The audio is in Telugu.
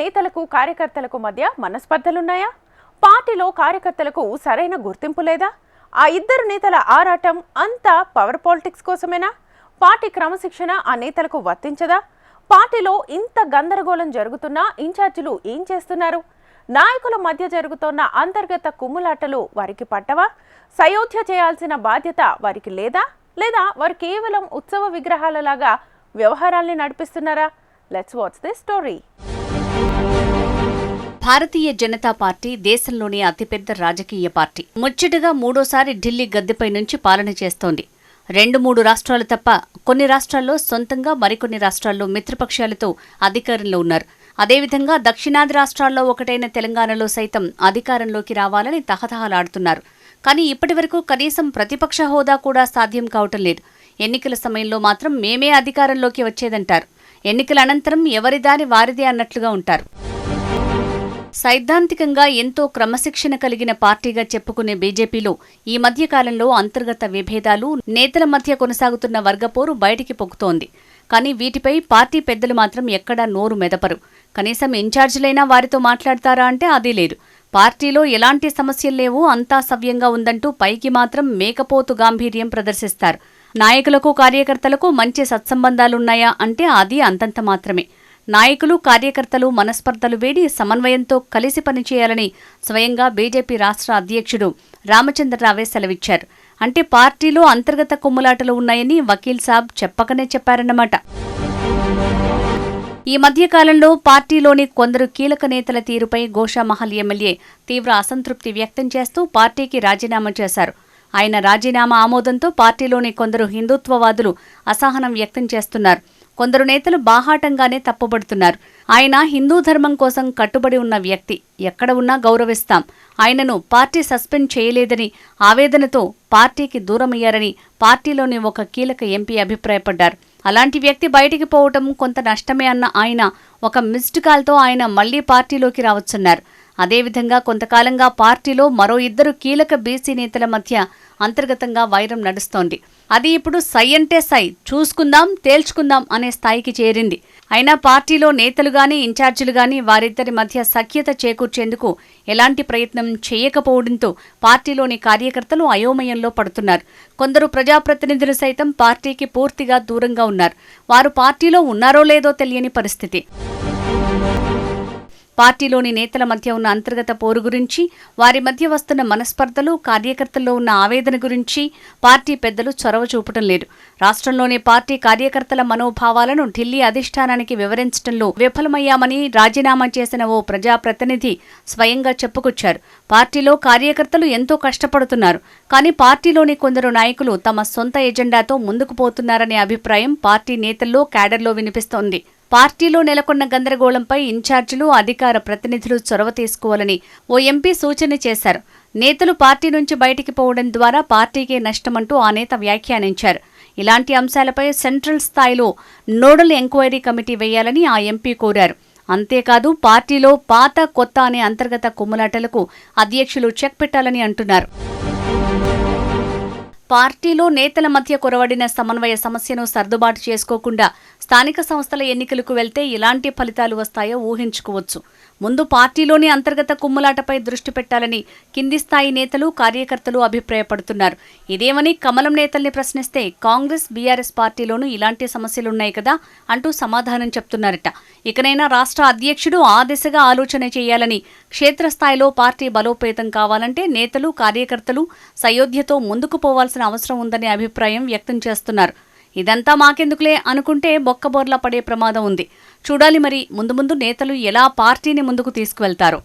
నేతలకు కార్యకర్తలకు మధ్య మనస్పర్ధలున్నాయా? పార్టీలో కార్యకర్తలకు సరైన గుర్తింపు లేదా? ఆ ఇద్దరు నేతల ఆరాటం అంతా పవర్ పాలిటిక్స్ కోసమేనా? పార్టీ క్రమశిక్షణ ఆ నేతలకు వర్తించదా? పార్టీలో ఇంత గందరగోళం జరుగుతున్నా ఇన్ఛార్జీలు ఏం చేస్తున్నారు? నాయకుల మధ్య జరుగుతున్న అంతర్గత కుమ్ములాటలు వారికి పట్టవా? సయోధ్య చేయాల్సిన బాధ్యత వారికి లేదా? లేదా వారు కేవలం ఉత్సవ విగ్రహాలలాగా వ్యవహారాల్ని నడిపిస్తున్నారా? Let's watch this story. Bharatiya Janata Party దేశంలోని అతిపెద్ద రాజకీయ పార్టీ. ముచ్చటగా మూడోసారి ఢిల్లీ గద్దెపై నుంచి పాలన చేస్తోంది. 2-3 రాష్ట్రాలు తప్ప కొన్ని రాష్ట్రాల్లో సొంతంగా, మరికొన్ని రాష్ట్రాల్లో మిత్రపక్షాలతో అధికారంలో ఉన్నారు. అదేవిధంగా దక్షిణాది రాష్ట్రాల్లో ఒకటైన తెలంగాణలో సైతం అధికారంలోకి రావాలని తహతహలాడుతున్నారు. కానీ ఇప్పటివరకు కనీసం ప్రతిపక్ష హోదా కూడా సాధ్యం కావటం లేదు. ఎన్నికల సమయంలో మాత్రం మేమే అధికారంలోకి వచ్చేదంటారు. ఎన్నికల అనంతరం ఎవరిదాని వారిదే అన్నట్లుగా ఉంటారు. సైద్ధాంతికంగా ఎంతో క్రమశిక్షణ కలిగిన పార్టీగా చెప్పుకునే బీజేపీలో ఈ మధ్య కాలంలో అంతర్గత విభేదాలు, నేతల మధ్య కొనసాగుతున్న వర్గపోరు బయటికి పొక్కుతోంది. కానీ వీటిపై పార్టీ పెద్దలు మాత్రం ఎక్కడా నోరు మెదపరు. కనీసం ఇన్ఛార్జీలైనా వారితో మాట్లాడతారా అంటే అదీ లేదు. పార్టీలో ఎలాంటి సమస్యలు లేవు, అంతా సవ్యంగా ఉందంటూ పైకి మాత్రం మేకపోతు గాంభీర్యం ప్రదర్శిస్తారు. నాయకులకు కార్యకర్తలకు మంచి సత్సంబంధాలున్నాయా అంటే అది అంతంత మాత్రమే. నాయకులు కార్యకర్తలు మనస్పర్ధలు వేడి సమన్వయంతో కలిసి పనిచేయాలని స్వయంగా బీజేపీ రాష్ట్ర అధ్యక్షుడు రామచంద్రరావే సెలవిచ్చారు. అంటే పార్టీలో అంతర్గత కుమ్ములాటలు ఉన్నాయని వకీల్ సాబ్ చెప్పకనే చెప్పారన్నమాట. ఈ మధ్యకాలంలో పార్టీలోని కొందరు కీలక నేతల తీరుపై గోషామహల్ ఎమ్మెల్యే తీవ్ర అసంతృప్తి వ్యక్తం చేస్తూ పార్టీకి రాజీనామా చేశారు. ఆయన రాజీనామా ఆమోదంతో పార్టీలోని కొందరు హిందుత్వవాదులు అసహనం వ్యక్తం చేస్తున్నారు. కొందరు నేతలు బాహాటంగానే తప్పుబడుతున్నారు. ఆయన హిందూ ధర్మం కోసం కట్టుబడి ఉన్న వ్యక్తి, ఎక్కడ ఉన్నా గౌరవిస్తాం, ఆయనను పార్టీ సస్పెండ్ చేయలేదని, ఆవేదనతో పార్టీకి దూరమయ్యారని పార్టీలోని ఒక కీలక ఎంపీ అభిప్రాయపడ్డారు. అలాంటి వ్యక్తి బయటికి పోవటం కొంత నష్టమే అన్న ఆయన ఒక మిస్డ్ కాల్తో ఆయన మళ్లీ పార్టీలోకి రావచ్చున్నారు. అదేవిధంగా కొంతకాలంగా పార్టీలో మరో 2 కీలక బీసీ నేతల మధ్య అంతర్గతంగా వైరం నడుస్తోంది. అది ఇప్పుడు సై అంటే సై, చూసుకుందాం తేల్చుకుందాం అనే స్థాయికి చేరింది. అయినా పార్టీలో నేతలుగాని ఇన్ఛార్జీలుగాని వారిద్దరి మధ్య సఖ్యత చేకూర్చేందుకు ఎలాంటి ప్రయత్నం చేయకపోవడంతో పార్టీలోని కార్యకర్తలు అయోమయంలో పడుతున్నారు. కొందరు ప్రజాప్రతినిధులు సైతం పార్టీకి పూర్తిగా దూరంగా ఉన్నారు. వారు పార్టీలో ఉన్నారో లేదో తెలియని పరిస్థితి. పార్టీలోని నేతల మధ్య ఉన్న అంతర్గత పోరు గురించి, వారి మధ్య వస్తున్న మనస్పర్ధలు, కార్యకర్తల్లో ఉన్న ఆవేదన గురించి పార్టీ పెద్దలు చొరవ చూపటం లేదు. రాష్ట్రంలోని పార్టీ కార్యకర్తల మనోభావాలను ఢిల్లీ అధిష్టానానికి వివరించడంలో విఫలమయ్యామని రాజీనామా చేసిన ఓ ప్రజాప్రతినిధి స్వయంగా చెప్పుకొచ్చారు. పార్టీలో కార్యకర్తలు ఎంతో కష్టపడుతున్నారు, కానీ పార్టీలోని కొందరు నాయకులు తమ సొంత ఎజెండాతో ముందుకు పోతున్నారనే అభిప్రాయం పార్టీ నేతల్లో, క్యాడర్లో వినిపిస్తోంది. పార్టీలో నెలకొన్న గందరగోళంపై ఇన్ఛార్జీలు, అధికార ప్రతినిధులు చొరవ తీసుకోవాలని ఓ ఎంపీ సూచన చేశారు. నేతలు పార్టీ నుంచి బయటికి పోవడం ద్వారా పార్టీకే నష్టమంటూ ఆ నేత వ్యాఖ్యానించారు. ఇలాంటి అంశాలపై సెంట్రల్ స్థాయిలో నోడల్ ఎంక్వైరీ కమిటీ వేయాలని ఆ ఎంపీ కోరారు. అంతేకాదు పార్టీలో పాత కొత్త అనే అంతర్గత కుమ్ములాటలకు అధ్యక్షులు చెక్ పెట్టాలని అంటున్నారు. పార్టీలో నేతల మధ్య కొరవడిన సమన్వయ సమస్యను సర్దుబాటు చేసుకోకుండా స్థానిక సంస్థల ఎన్నికలకు వెళ్తే ఎలాంటి ఫలితాలు వస్తాయో ఊహించుకోవచ్చు. ముందు పార్టీలోని అంతర్గత కుమ్ములాటపై దృష్టి పెట్టాలని కింది స్థాయి నేతలు, కార్యకర్తలు అభిప్రాయపడుతున్నారు. ఇదేమని కమలం నేతల్ని ప్రశ్నిస్తే కాంగ్రెస్, బీఆర్ఎస్ పార్టీలోనూ ఇలాంటి సమస్యలున్నాయి కదా అంటూ సమాధానం చెప్తున్నారట. ఇకనైనా రాష్ట్ర అధ్యక్షుడు ఆ దిశగా ఆలోచన చేయాలని, క్షేత్రస్థాయిలో పార్టీ బలోపేతం కావాలంటే నేతలు, కార్యకర్తలు సయోధ్యతో ముందుకు పోవాల్సిన అవసరం ఉందనే అభిప్రాయం వ్యక్తం చేస్తున్నారు. ఇదంతా మాకెందుకులే అనుకుంటే బొక్కబోర్లా పడే ప్రమాదం ఉంది. చూడాలి మరి ముందు ముందు నేతలు ఎలా పార్టీని ముందుకు తీసుకువెళ్తారు.